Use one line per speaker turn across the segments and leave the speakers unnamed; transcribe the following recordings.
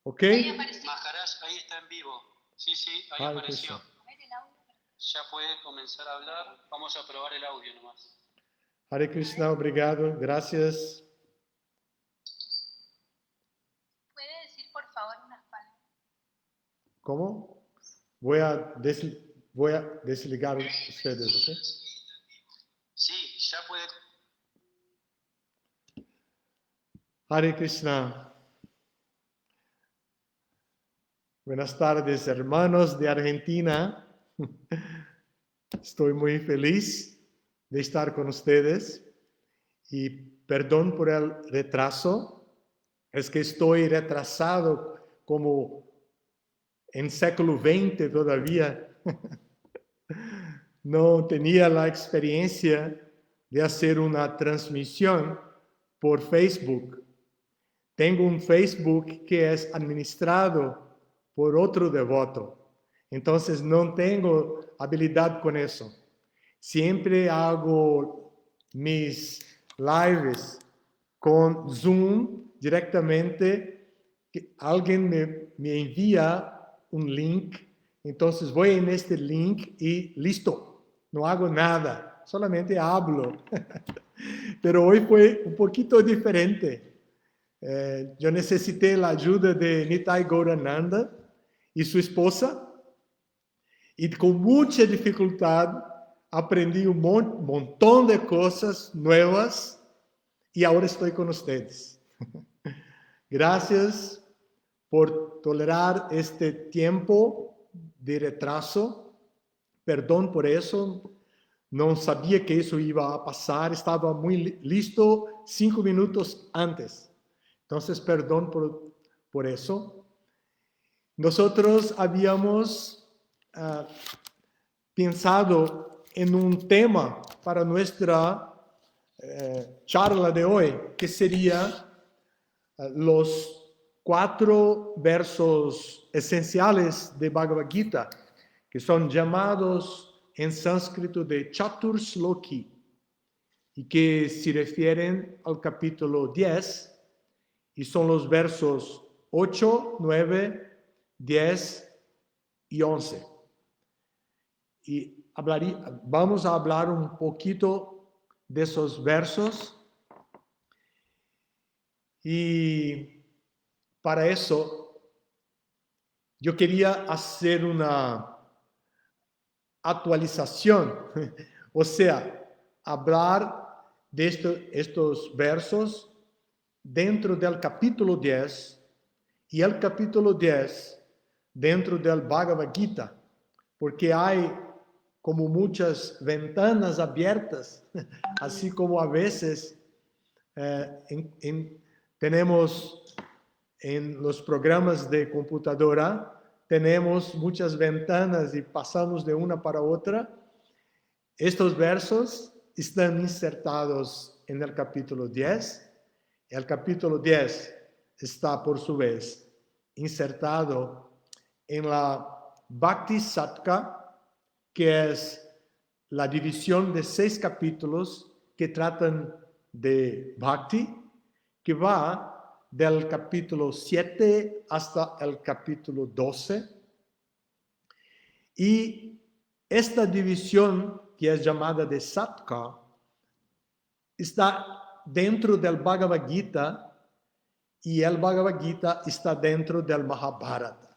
¿Ok?
Maharaj, ahí está en vivo. Sí, ahí
Hare
apareció.
Krishna.
Ya puede comenzar a hablar. Vamos a probar el audio nomás.
Hare Krishna, obrigado, gracias.
¿Puede decir por favor unas palabras?
¿Cómo? Voy a desligar ustedes, ¿ok?
Sí, ya puede.
Hare Krishna. Buenas tardes, hermanos de Argentina. Estoy muy feliz de estar con ustedes y perdón por el retraso. Es que estoy retrasado como en século XX todavía. No tenía la experiencia de hacer una transmisión por Facebook. Tengo un Facebook que es administrado por otro devoto. Entonces no tengo habilidad con eso. Siempre hago mis lives con Zoom directamente. Alguien me envía un link, entonces voy en este link y listo. No hago nada, solamente hablo. Pero hoy fue un poquito diferente. Yo necesité la ayuda de Nitai Gaurananda y su esposa, y con mucha dificultad aprendí un montón de cosas nuevas y ahora estoy con ustedes. Gracias por tolerar este tiempo de retraso. Perdón por eso. No sabía que eso iba a pasar. Estaba muy listo 5 minutos antes. Entonces, perdón por eso. Nosotros habíamos pensado en un tema para nuestra charla de hoy, que sería los 4 versos esenciales de Bhagavad Gita, que son llamados en sánscrito de Chaturshloki, y que se refieren al capítulo 10, y son los versos 8, 9, 10 y 11. Y vamos a hablar un poquito de esos versos. Y para eso yo quería hacer una actualización, o sea, hablar de estos versos dentro del capítulo 10 y el capítulo 10 dentro del Bhagavad Gita, porque hay como muchas ventanas abiertas, así como a veces tenemos en los programas de computadora, tenemos muchas ventanas y pasamos de una para otra. Estos versos están insertados en el capítulo 10. El capítulo 10 está, por su vez, insertado en la Bhakti Satka, que es la división de 6 capítulos que tratan de Bhakti, que va del capítulo 7 hasta el capítulo 12. Y esta división, que es llamada de Satka, está dentro del Bhagavad Gita, y el Bhagavad Gita está dentro del Mahabharata.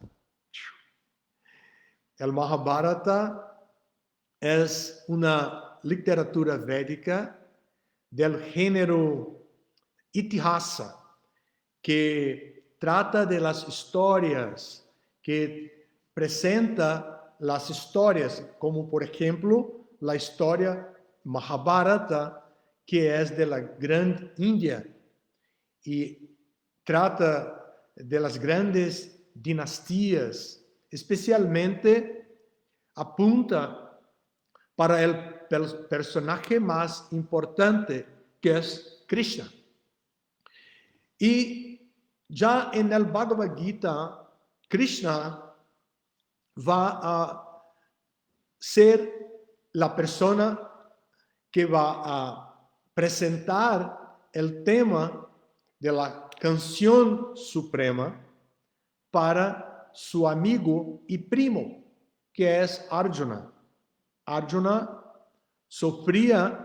El Mahabharata es una literatura védica del género Itihasa, que trata de las historias, que presenta las historias, como por ejemplo la historia Mahabharata, que es de la Gran India, y trata de las grandes dinastías, especialmente apunta para el personaje más importante, que es Krishna. Y ya en el Bhagavad Gita, Krishna va a ser la persona que va a presentar el tema de la canción suprema, para su amigo y primo, que es Arjuna. Arjuna sufría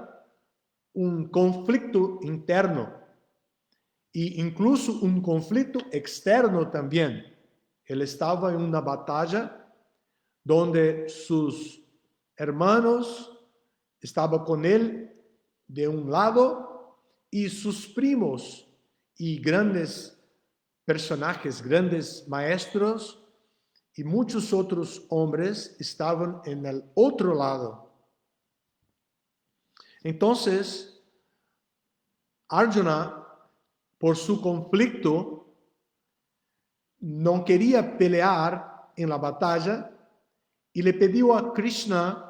un conflicto interno e incluso un conflicto externo también. Él estaba en una batalla donde sus hermanos estaban con él de un lado y sus primos y grandes personajes, grandes maestros y muchos otros hombres estaban en el otro lado. Entonces, Arjuna, por su conflicto, no quería pelear en la batalla y le pidió a Krishna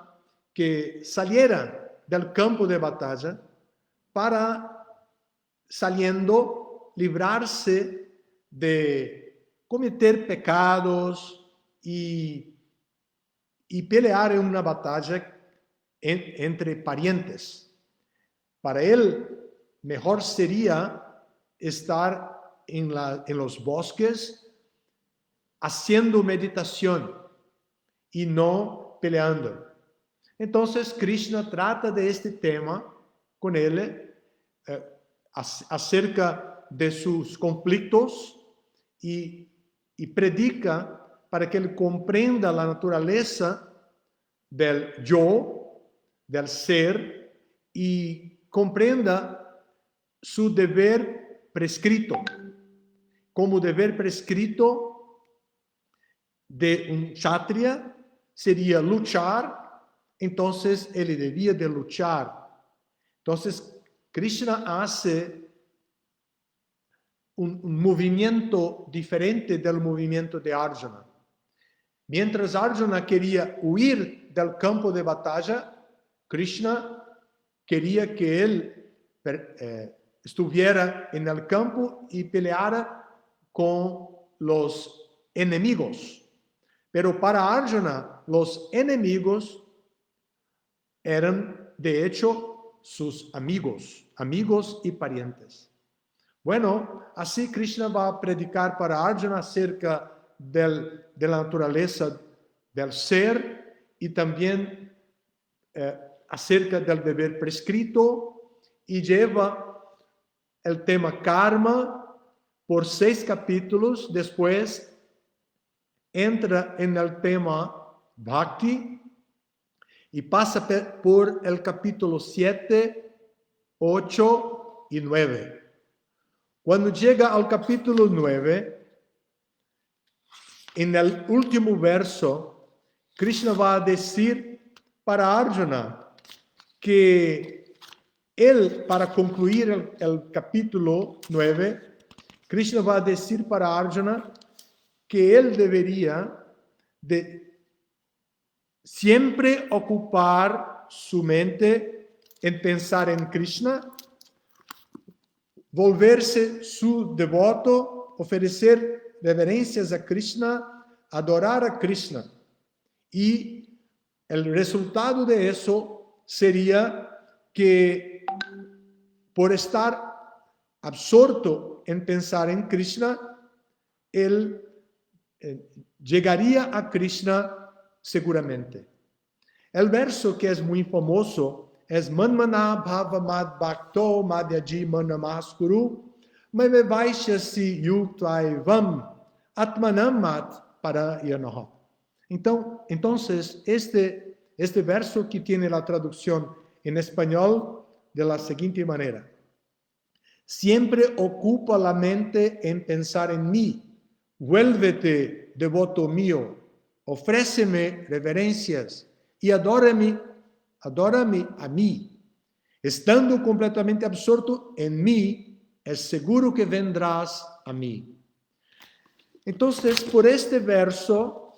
que saliera del campo de batalla para, saliendo, librarse de cometer pecados y pelear en una batalla entre parientes. Para él, mejor sería estar en los bosques haciendo meditación y no peleando. Entonces, Krishna trata de este tema con él acerca de sus conflictos y predica para que él comprenda la naturaleza del yo, del ser, y comprenda su deber prescrito. Como deber prescrito de un kshatriya sería luchar, entonces él debía de luchar. Entonces, Krishna hace un movimiento diferente del movimiento de Arjuna. Mientras Arjuna quería huir del campo de batalla, Krishna quería que él estuviera en el campo y peleara con los enemigos. Pero para Arjuna, los enemigos eran, de hecho, sus amigos y parientes. Bueno, así Krishna va a predicar para Arjuna acerca de la naturaleza del ser y también acerca del deber prescrito, y lleva el tema karma por 6 capítulos. Después entra en el tema bhakti y pasa por el capítulo 7, 8 y 9. Cuando llega al capítulo 9, en el último verso, Krishna va a decir para Arjuna que él, para concluir el capítulo 9, Krishna va a decir para Arjuna que él debería de siempre ocupar su mente en pensar en Krishna, volverse su devoto, ofrecer reverencias a Krishna, adorar a Krishna. Y el resultado de eso sería que por estar absorto en pensar en Krishna, él llegaría a Krishna seguramente. El verso que es muy famoso es Manmana Bhava Mad Bhakto Madhyaji Manamaskuru Mame Vaishyasi Yuktaivam Atmanam Mat Parayanaha. Entonces, este verso que tiene la traducción en español de la siguiente manera: siempre ocupa la mente en pensar en mí, vuélvete devoto mío, ofréceme reverencias y adórame a mí. Estando completamente absorto en mí, es seguro que vendrás a mí. Entonces, por este verso,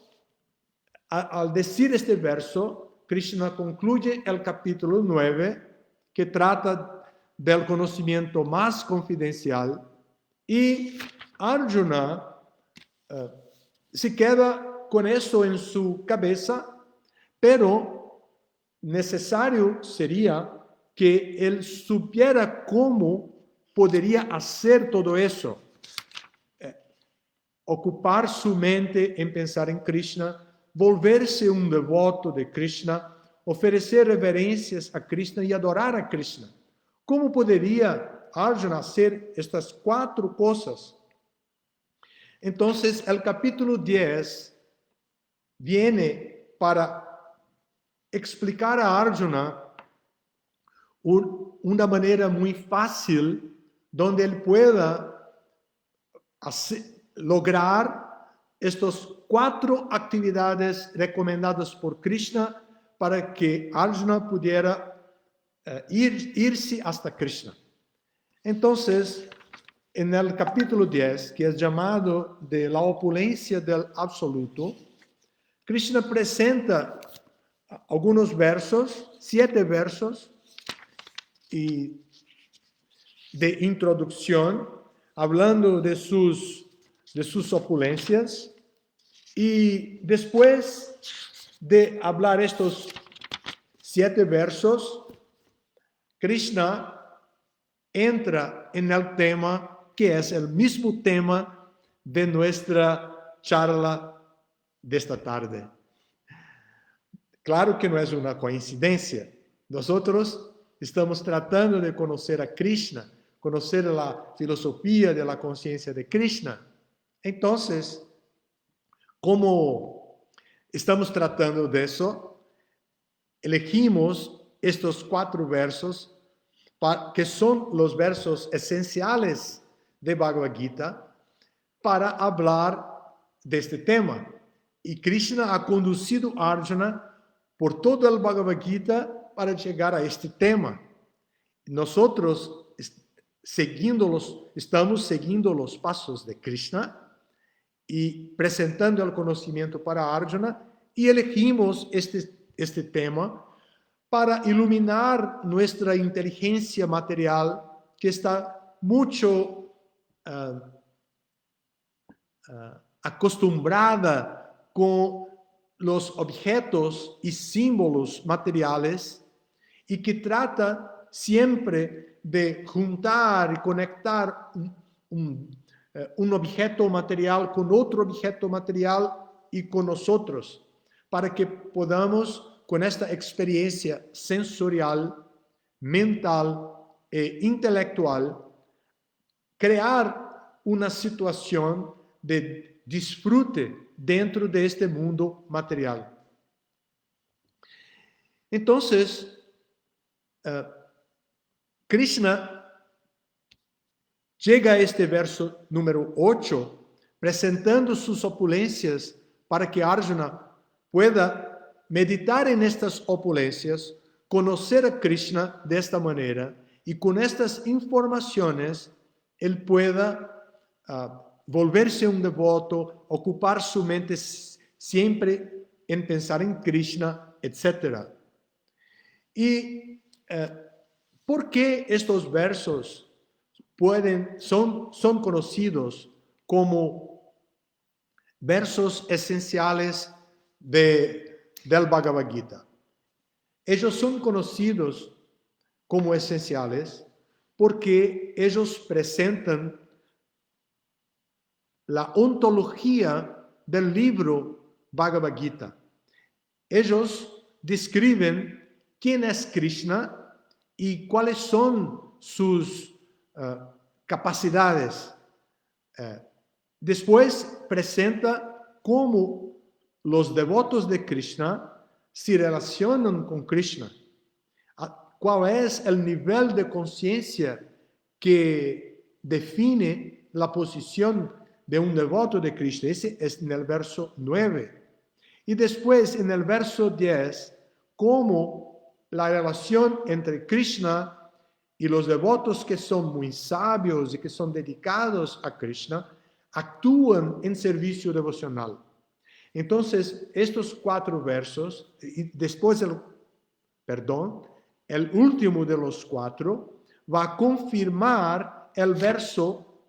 al decir este verso, Krishna concluye el capítulo 9, que trata del conocimiento más confidencial, y Arjuna se queda con eso en su cabeza, pero necesario sería que él supiera cómo podría hacer todo eso. ocupar su mente en pensar en Krishna, volverse un devoto de Krishna, ofrecer reverencias a Krishna y adorar a Krishna. ¿Cómo podría Arjuna hacer estas 4 cosas? Entonces, el capítulo 10 viene para explicar a Arjuna una manera muy fácil donde él pueda lograr estas 4 actividades recomendadas por Krishna para que Arjuna pudiera irse hasta Krishna. Entonces, en el capítulo 10, que es llamado de la opulencia del absoluto, Krishna presenta algunos versos, 7 versos, y de introducción, hablando de sus opulencias, y después de hablar estos 7 versos, Krishna entra en el tema que es el mismo tema de nuestra charla de esta tarde. Claro que no es una coincidencia. Nosotros estamos tratando de conocer a Krishna, conocer la filosofía de la conciencia de Krishna. Entonces, como estamos tratando de eso, elegimos estos 4 versos que son los versos esenciales de Bhagavad Gita para hablar de este tema. Y Krishna ha conducido a Arjuna por todo el Bhagavad Gita para llegar a este tema. Nosotros estamos siguiendo los pasos de Krishna y presentando el conocimiento para Arjuna, y elegimos este tema para iluminar nuestra inteligencia material que está mucho acostumbrada con los objetos y símbolos materiales y que trata siempre de juntar y conectar un objeto material con otro objeto material y con nosotros, para que podamos, con esta experiencia sensorial, mental e intelectual, crear una situación de disfrute dentro de este mundo material. Entonces, Krishna llega a este verso número 8, presentando sus opulencias para que Arjuna pueda meditar en estas opulencias, conocer a Krishna de esta manera, y con estas informaciones él pueda volverse un devoto, ocupar su mente siempre en pensar en Krishna, etc. ¿Y por qué estos versos son conocidos como versos esenciales del Bhagavad Gita? Ellos son conocidos como esenciales porque ellos presentan la ontología del libro Bhagavad Gita. Ellos describen quién es Krishna y cuáles son sus capacidades. Después presenta cómo los devotos de Krishna se relacionan con Krishna. ¿Cuál es el nivel de conciencia que define la posición de un devoto de Krishna? Ese es en el verso 9. Y después en el verso 10, cómo la relación entre Krishna y los devotos que son muy sabios y que son dedicados a Krishna actúan en servicio devocional. Entonces, estos 4 versos, y después el último de los 4 va a confirmar el verso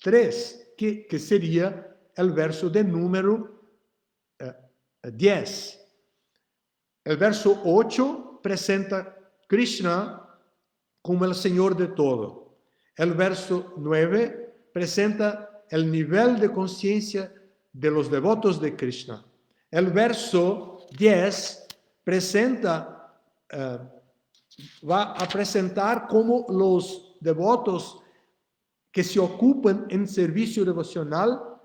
3, que sería el verso de número 10. El verso 8 presenta Krishna como el Señor de todo. El verso 9 presenta el nivel de conciencia de los devotos de Krishna. El verso 10 va a presentar cómo los devotos que se ocupan en servicio devocional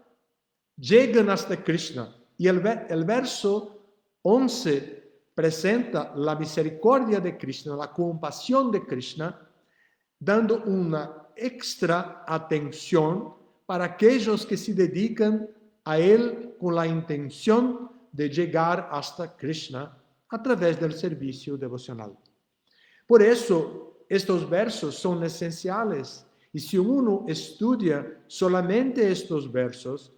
llegan hasta Krishna. Y el verso 11 presenta la misericordia de Krishna, la compasión de Krishna, dando una extra atención para aquellos que se dedican a Él con la intención de llegar hasta Krishna a través del servicio devocional. Por eso, estos versos son esenciales. Y si uno estudia solamente estos versos,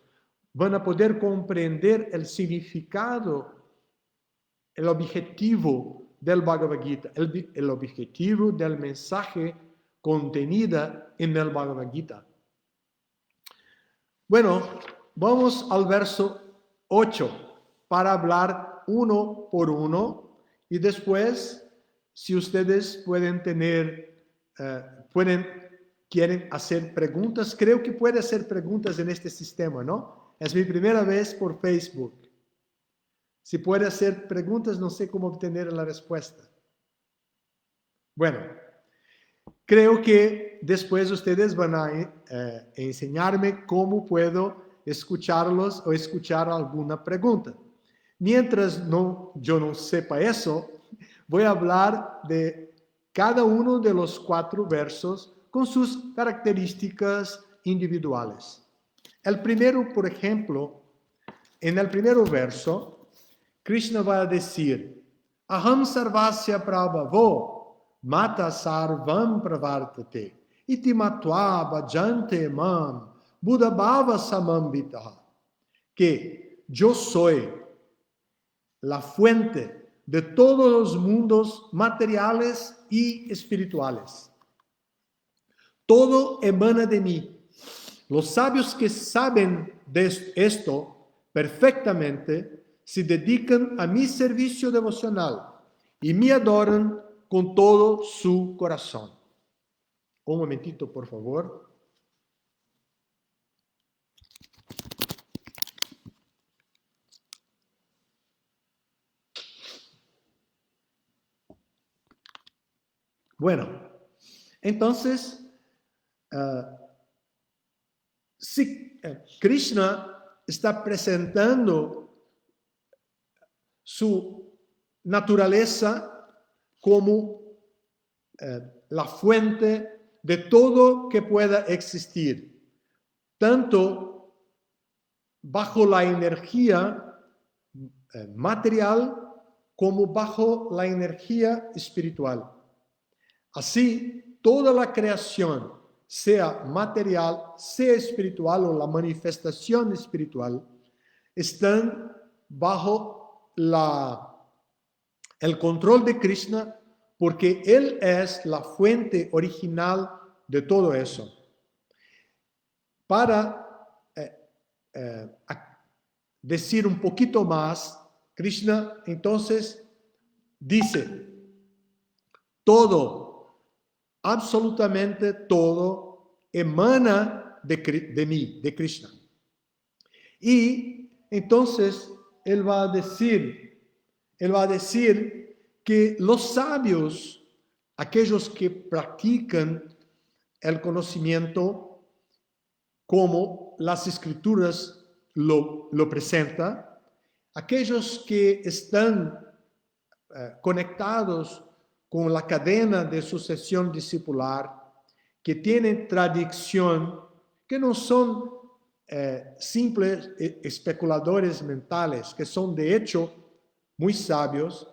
van a poder comprender el significado, el objetivo del Bhagavad Gita, el objetivo del mensaje contenido en el Bhagavad Gita. Bueno, vamos al verso 8 para hablar uno por uno y después, si ustedes quieren hacer preguntas, creo que puede hacer preguntas en este sistema, ¿no? Es mi primera vez por Facebook. Si puede hacer preguntas, no sé cómo obtener la respuesta. Bueno, creo que después ustedes van a enseñarme cómo puedo escucharlos o escuchar alguna pregunta. Mientras yo no sepa eso, voy a hablar de cada uno de los 4 versos con sus características individuales. El primero, por ejemplo, en el primer verso, Krishna va a decir, Aham sarvasya prabhavo, mata sarvam pravartate, iti matva bhajante mam, buddha bhava samambitaha, que yo soy la fuente de todos los mundos materiales y espirituales. Todo emana de mí. Los sabios que saben de esto perfectamente se dedican a mi servicio devocional y me adoran con todo su corazón. Un momentito, por favor. Bueno, entonces, Krishna está presentando su naturaleza como la fuente de todo que pueda existir, tanto bajo la energía material como bajo la energía espiritual. Así, toda la creación, sea material, sea espiritual o la manifestación espiritual, están bajo el control de Krishna porque Él es la fuente original de todo eso. Para decir un poquito más, Krishna entonces dice, todo, absolutamente todo, emana de mí, de Krishna. Y entonces Él va a decir que los sabios, aquellos que practican el conocimiento como las escrituras lo presentan, aquellos que están conectados con la cadena de sucesión discipular, que tienen tradición, que no son simples especuladores mentales, que son de hecho muy sabios,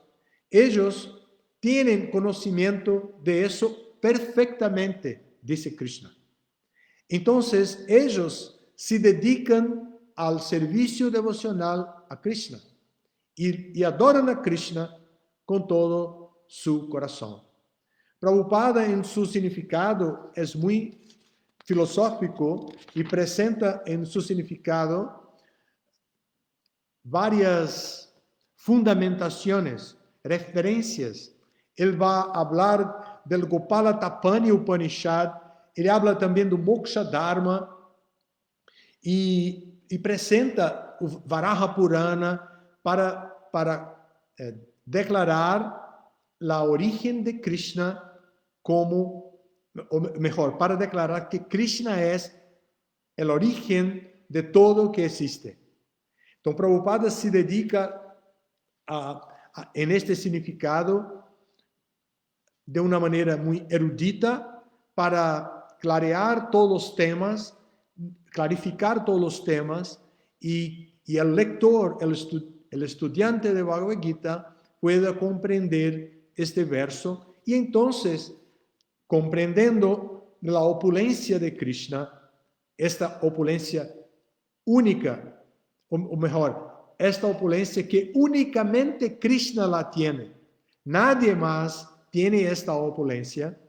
ellos tienen conocimiento de eso perfectamente, dice Krishna. Entonces, ellos se dedican al servicio devocional a Krishna y adoran a Krishna con todo su corazón. Prabhupada en su significado es muy filosófico y presenta en su significado varias fundamentaciones, referencias. Él va a hablar del Gopala Tapani Upanishad, él habla también del Moksha Dharma e presenta o Varaha Purana para declarar a origem de Krishna como, o mejor, para declarar que Krishna es el origen de todo que existe. Então, Prabhupada se dedica en este significado de una manera muy erudita para clarificar todos los temas y el lector, el estudiante de Bhagavad Gita pueda comprender este verso y entonces, comprendiendo la opulencia de Krishna, esta opulencia única, o mejor, esta opulencia que únicamente Krishna la tiene. Nadie más tiene esta opulencia.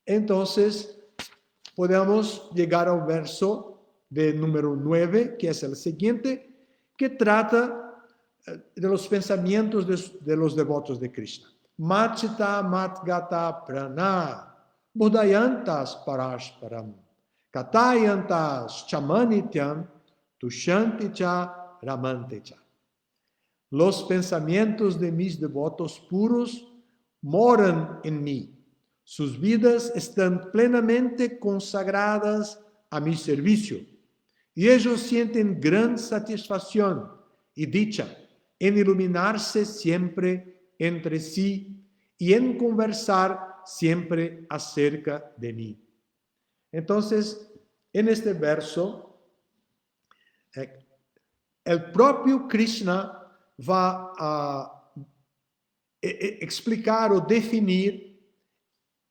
Entonces, podemos llegar al verso de número 9, que es el siguiente, que trata de los pensamientos de los devotos de Krishna. Machita matgata prana, budayantas parashparam, katayantas chamanityam, tushanticha ramantecha. Los pensamientos de mis devotos puros moran en mí. Sus vidas están plenamente consagradas a mi servicio y ellos sienten gran satisfacción y dicha en iluminarse siempre entre sí y en conversar siempre acerca de mí. Entonces, en este verso, el propio Krishna va a explicar o definir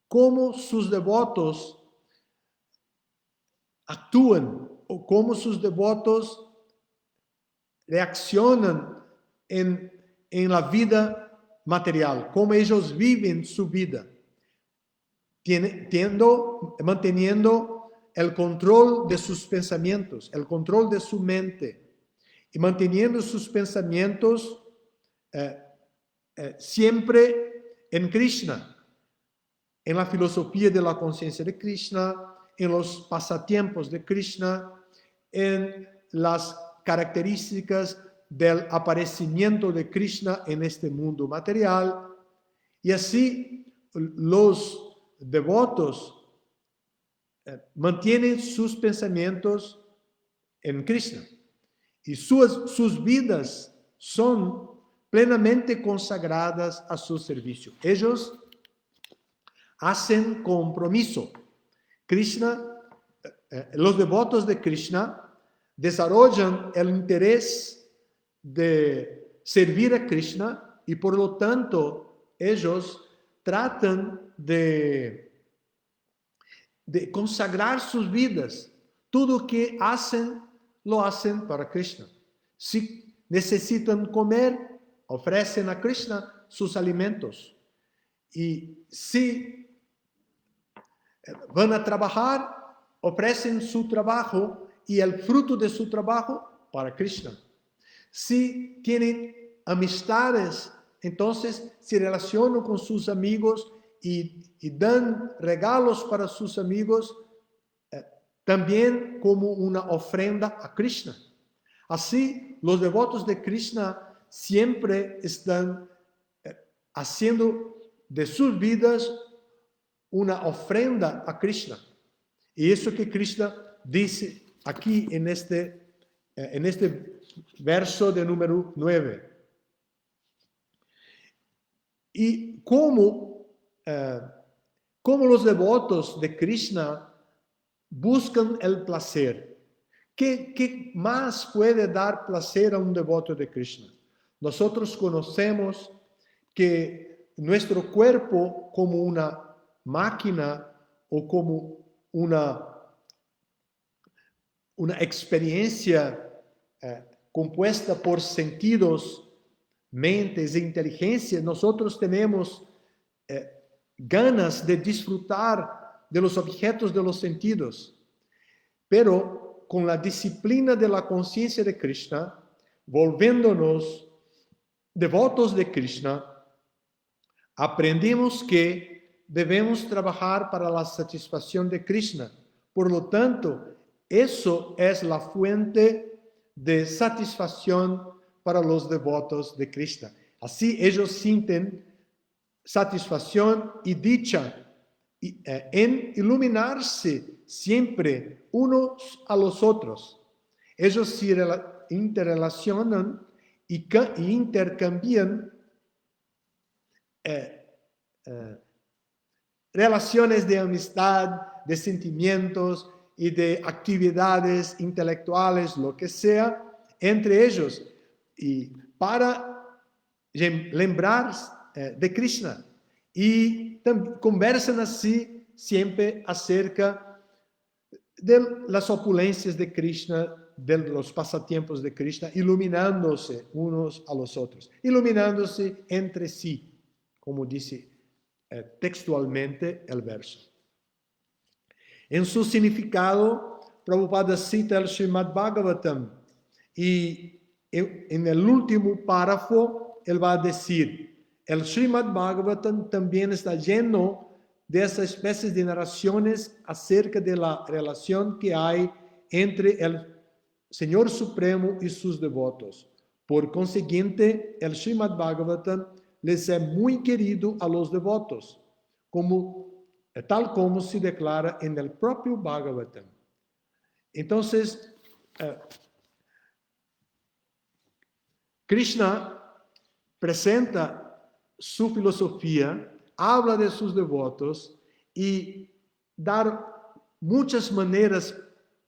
cómo sus devotos actúan o cómo sus devotos reaccionan en la vida material, cómo ellos viven su vida, manteniendo el control de sus pensamientos, el control de su mente, y manteniendo sus pensamientos siempre en Krishna, en la filosofía de la conciencia de Krishna, en los pasatiempos de Krishna, en las características del aparecimiento de Krishna en este mundo material. Y así los devotos mantienen sus pensamientos en Krishna. Y sus vidas son plenamente consagradas a su servicio. Ellos hacen compromiso. Los devotos de Krishna desarrollan el interés de servir a Krishna y por lo tanto ellos tratan de consagrar sus vidas. Todo lo que hacen, lo hacen para Krishna. Si necesitan comer, ofrecen a Krishna sus alimentos. Y si van a trabajar, ofrecen su trabajo y el fruto de su trabajo para Krishna. Si tienen amistades, entonces se relacionan con sus amigos y dan regalos para sus amigos, también como una ofrenda a Krishna. Así, los devotos de Krishna siempre están haciendo de sus vidas una ofrenda a Krishna. Y eso que Krishna dice aquí en este verso de número 9. Y cómo los devotos de Krishna buscan el placer. ¿Qué más puede dar placer a un devoto de Krishna? Nosotros conocemos que nuestro cuerpo como una máquina o como una experiencia compuesta por sentidos, mentes e inteligencia, nosotros tenemos ganas de disfrutar de los objetos de los sentidos. Pero con la disciplina de la conciencia de Krishna, volviéndonos devotos de Krishna, aprendimos que debemos trabajar para la satisfacción de Krishna. Por lo tanto, eso es la fuente de satisfacción para los devotos de Krishna. Así ellos sienten satisfacción y dicha en iluminarse siempre unos a los otros. Ellos se interrelacionan y intercambian relaciones de amistad, de sentimientos y de actividades intelectuales, lo que sea, entre ellos, y para lembrar de Krishna. Y conversan así siempre acerca de las opulencias de Krishna, de los pasatiempos de Krishna, iluminándose unos a los otros, iluminándose entre sí, como dice textualmente el verso. En su significado, Prabhupada cita el Srimad Bhagavatam y en el último párrafo él va a decir: el Srimad Bhagavatam también está lleno de esas especies de narraciones acerca de la relación que hay entre el Señor Supremo y sus devotos. Por consiguiente, el Srimad Bhagavatam les es muy querido a los devotos, tal como se declara en el propio Bhagavatam. Entonces, Krishna presenta su filosofía, habla de sus devotos y da muchas maneras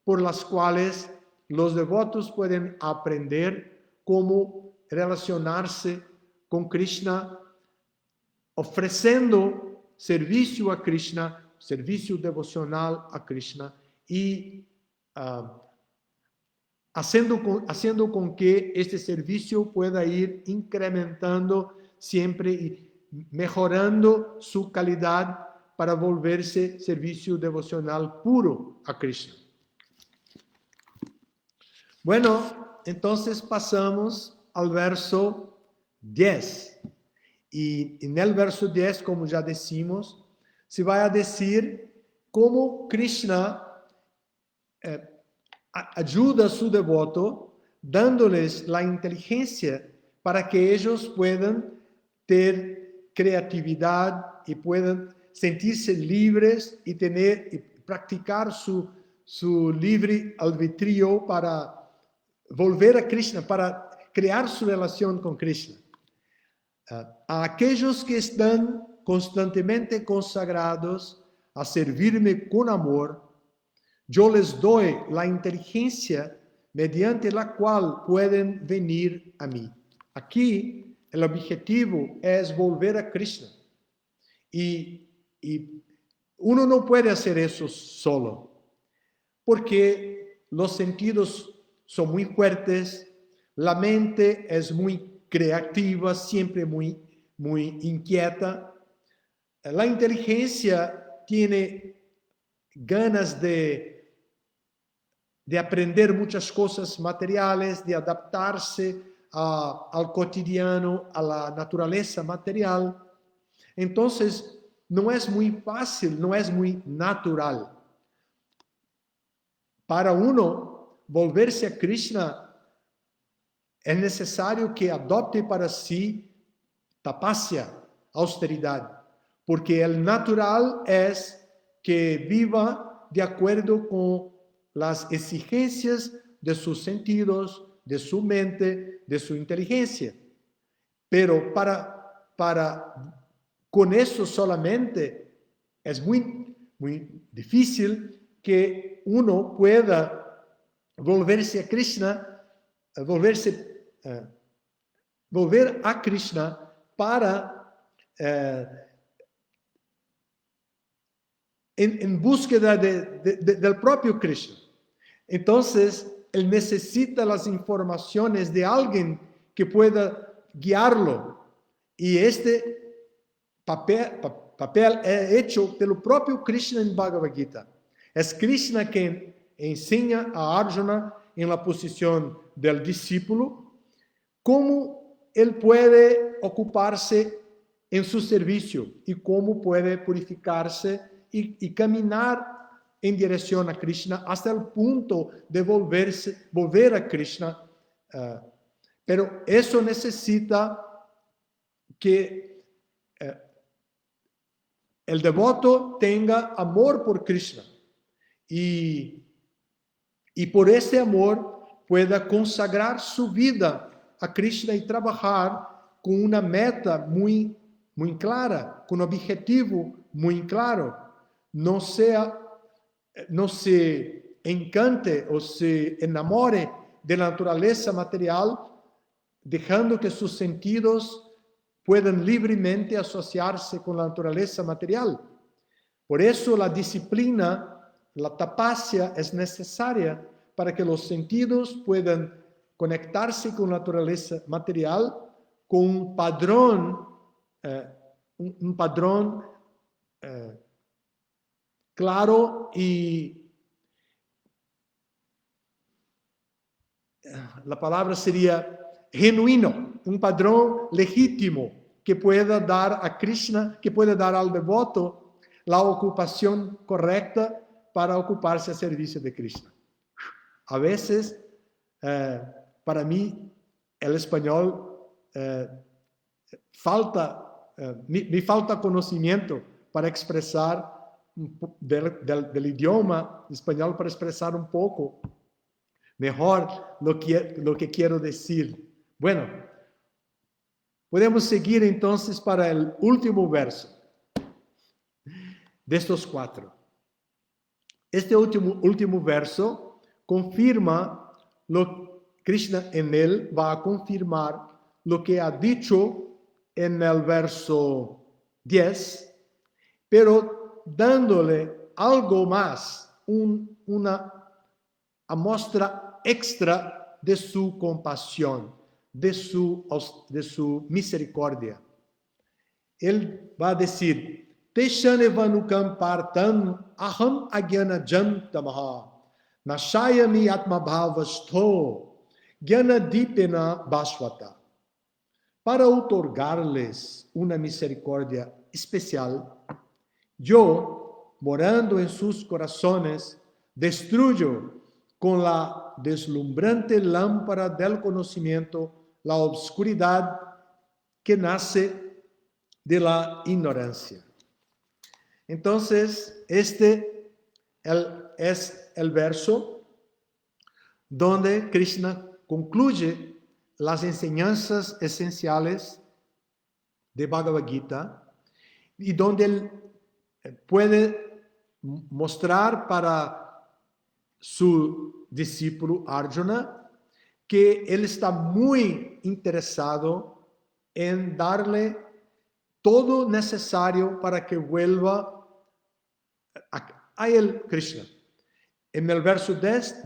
por las cuales los devotos pueden aprender cómo relacionarse con Krishna, ofreciendo servicio a Krishna, servicio devocional a Krishna y haciendo con que este servicio pueda ir incrementando siempre y mejorando su calidad para volverse servicio devocional puro a Krishna. Bueno, entonces pasamos al verso 10. Y en el verso 10, como ya decimos, se va a decir cómo Krishna ayuda a su devoto, dándoles la inteligencia para que ellos puedan tener creatividad y puedan sentirse libres y practicar su libre albedrío para volver a Krishna, para crear su relación con Krishna. A aquellos que están constantemente consagrados a servirme con amor, yo les doy la inteligencia mediante la cual pueden venir a mí. Aquí el objetivo es volver a Krishna. Y uno no puede hacer eso solo, porque los sentidos son muy fuertes, la mente es muy creativa, siempre muy inquieta. La inteligencia tiene ganas de aprender muchas cosas materiales, de adaptarse al cotidiano, a la naturaleza material. Entonces, no es muy fácil, no es muy natural. Para uno volverse a Krishna, es necesario que adopte para sí tapasya, austeridad, porque el natural es que viva de acuerdo con las exigencias de sus sentidos, de su mente, de su inteligencia. Pero con eso solamente es muy difícil que uno pueda volverse a Krishna, volver a Krishna para en búsqueda del propio Krishna. Entonces, él necesita las informaciones de alguien que pueda guiarlo. Y este papel es hecho pelo propio Krishna en Bhagavad Gita. Es Krishna quien enseña a Arjuna en la posición del discípulo cómo él puede ocuparse en su servicio y cómo puede purificarse y caminar en dirección a Krishna hasta el punto de volver a Krishna. Pero eso necesita que el devoto tenga amor por Krishna y por ese amor pueda consagrar su vida a Krishna y trabajar con una meta muy clara, con un objetivo muy claro. No se encante o se enamore de la naturaleza material, dejando que sus sentidos puedan libremente asociarse con la naturaleza material. Por eso la disciplina, la tapasya, es necesaria para que los sentidos puedan conectarse con la naturaleza material con un padrón claro y la palabra sería genuino, un padrón legítimo que pueda dar a Krishna, que pueda dar al devoto la ocupación correcta para ocuparse al servicio de Krishna. A veces, para mí, el español me falta conocimiento para expresar del idioma español, para expresar un poco mejor lo que quiero decir. Bueno, podemos seguir entonces para el último verso de estos 4. Este último verso confirma Krishna en él va a confirmar lo que ha dicho en el verso 10, pero dándole algo más, una muestra extra de su compasión, de su misericordia. Él va a decir, Teshanevanu partam aham agyana jantamaha nashayami atmabhavastho gyana dipena bhasvata. Para otorgarles una misericordia especial, yo, morando en sus corazones, destruyo con la deslumbrante lámpara del conocimiento la obscuridad que nace de la ignorancia. Entonces, este es el verso donde Krishna concluye las enseñanzas esenciales de Bhagavad Gita y donde él puede mostrar para su discípulo Arjuna que él está muy interesado en darle todo necesario para que vuelva a él, Krishna. En el verso 10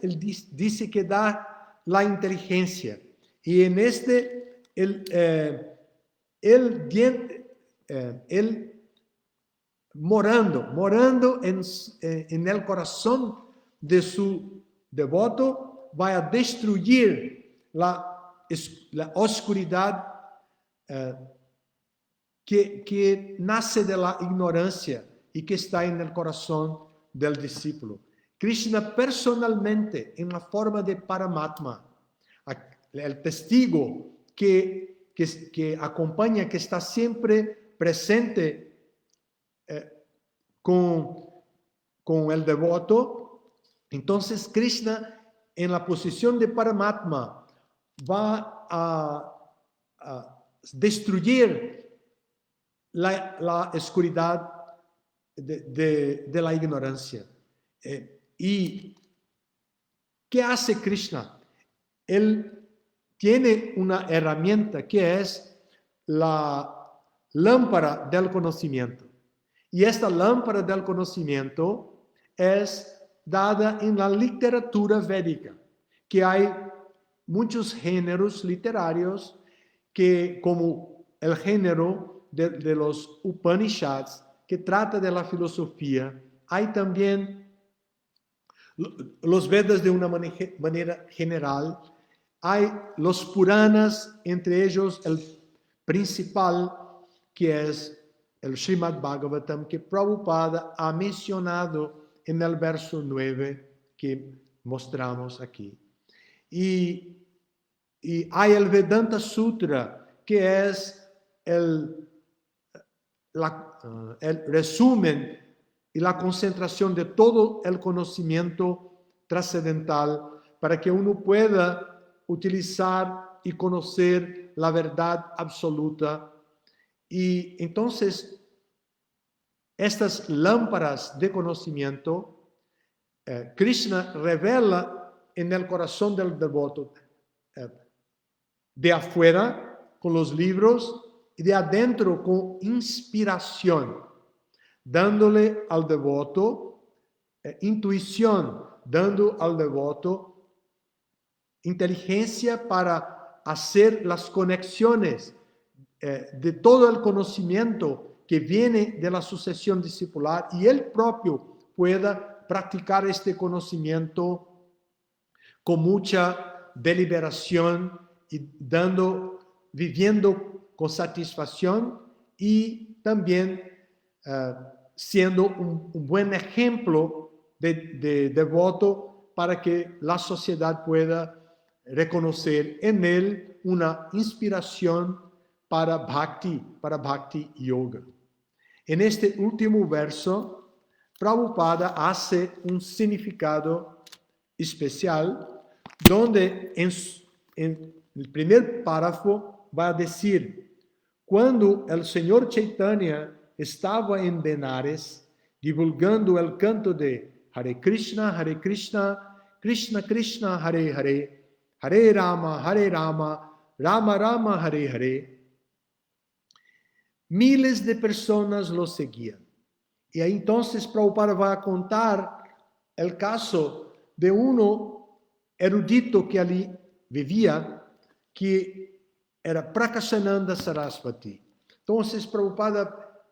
él dice que da la inteligencia. Y en este, él morando en el corazón de su devoto, va a destruir la oscuridad que nace de la ignorancia y que está en el corazón del discípulo. Krishna personalmente, en la forma de Paramatma, el testigo que acompaña, que está siempre presente con el devoto, entonces Krishna en la posición de Paramatma va a destruir la oscuridad de la ignorancia. ¿Y qué hace Krishna? Él tiene una herramienta que es la lámpara del conocimiento. Y esta lámpara del conocimiento es dada en la literatura védica, que hay muchos géneros literarios que, como el género de los Upanishads, que trata de la filosofía, hay también los Vedas de una manera general, hay los Puranas, entre ellos el principal, que es el Srimad Bhagavatam, que Prabhupada ha mencionado en el verso 9 que mostramos aquí. Y hay el Vedanta Sutra, que es el resumen y la concentración de todo el conocimiento trascendental para que uno pueda utilizar y conocer la verdad absoluta. Y entonces, estas lámparas de conocimiento, Krishna revela en el corazón del devoto, de afuera con los libros y de adentro con inspiración, dándole al devoto intuición, dando al devoto inteligencia para hacer las conexiones de todo el conocimiento que viene de la sucesión discipular y él propio pueda practicar este conocimiento con mucha deliberación y viviendo con satisfacción y también siendo un buen ejemplo de devoto para que la sociedad pueda reconocer en él una inspiración para Bhakti Yoga. En este último verso, Prabhupada hace un significado especial donde en el primer párrafo va a decir: cuando el Señor Chaitanya estaba en Benares divulgando el canto de Hare Krishna, Krishna Krishna, Hare Hare, Hare Rama, Rama Rama, Hare Hare, miles de personas lo seguían. Y ahí entonces Prabhupada va a contar el caso de uno erudito que allí vivía, que era Prakashananda Sarasvati. Entonces Prabhupada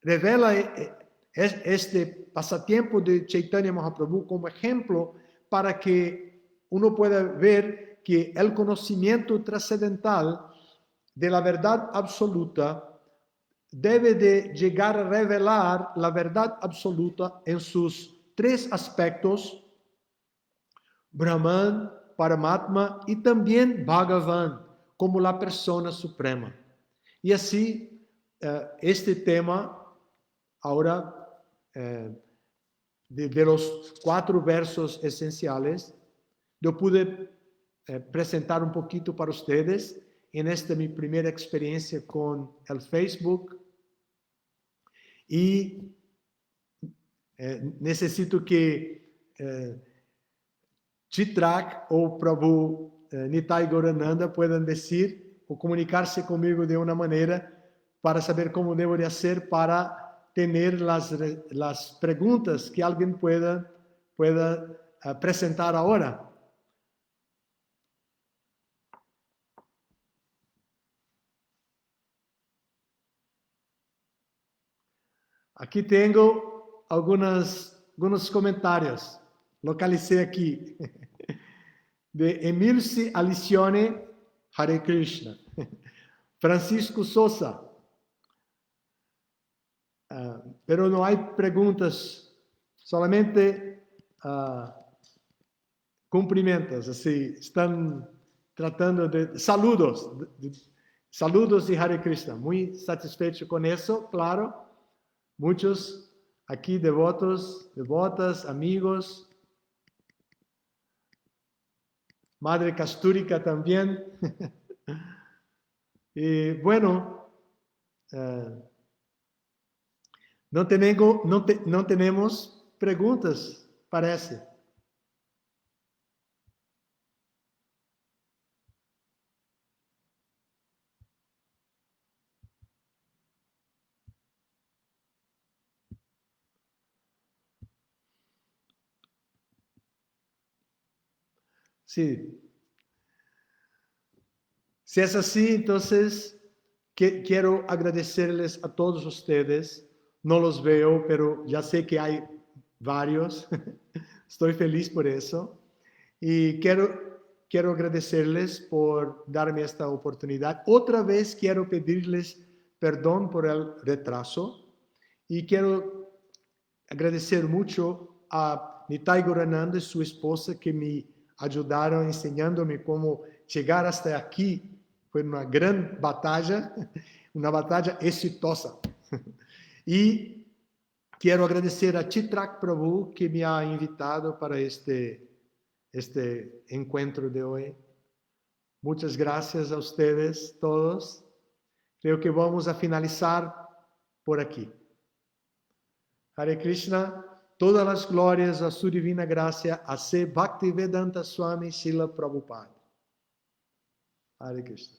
revela este pasatiempo de Chaitanya Mahaprabhu como ejemplo para que uno pueda ver que el conocimiento trascendental de la verdad absoluta debe de llegar a revelar la verdad absoluta en sus tres aspectos: Brahman, Paramatma y también Bhagavan, como la persona suprema. Y así, este tema, ahora, de los 4 versos esenciales, yo pude presentar un poquito para ustedes en esta mi primera experiencia con el Facebook. Y necesito que Chitrak o Prabhu Nitai Gaurananda puedan decir o comunicarse conmigo de una manera para saber cómo debo de hacer para tener las preguntas que alguien pueda presentar ahora. Aquí tengo algunos comentarios. Localicé aquí. De Emilce Alicione, Hare Krishna. Francisco Sosa. Pero no hay preguntas, solamente cumprimentos. Así, están tratando de saludos. Saludos de Hare Krishna. Muy satisfecho con eso, claro. Muchos aquí devotos, devotas, amigos. Madre Kastúrica también. Y bueno, no tenemos preguntas, parece. Sí. Si es así, entonces quiero agradecerles a todos ustedes. No los veo, pero ya sé que hay varios. Estoy feliz por eso. Y quiero agradecerles por darme esta oportunidad. Otra vez quiero pedirles perdón por el retraso. Y quiero agradecer mucho a Nitai Gorananda y su esposa que me ayudaron enseñándome cómo llegar hasta aquí. Fue una gran batalla, una batalla exitosa. Y quiero agradecer a Chitrak Prabhu que me ha invitado para este encuentro de hoy. Muchas gracias a ustedes todos. Creo que vamos a finalizar por aquí. Hare Krishna, todas las glorias a su divina gracia, a ser Bhaktivedanta Swami Srila Prabhupada. Hare Krishna.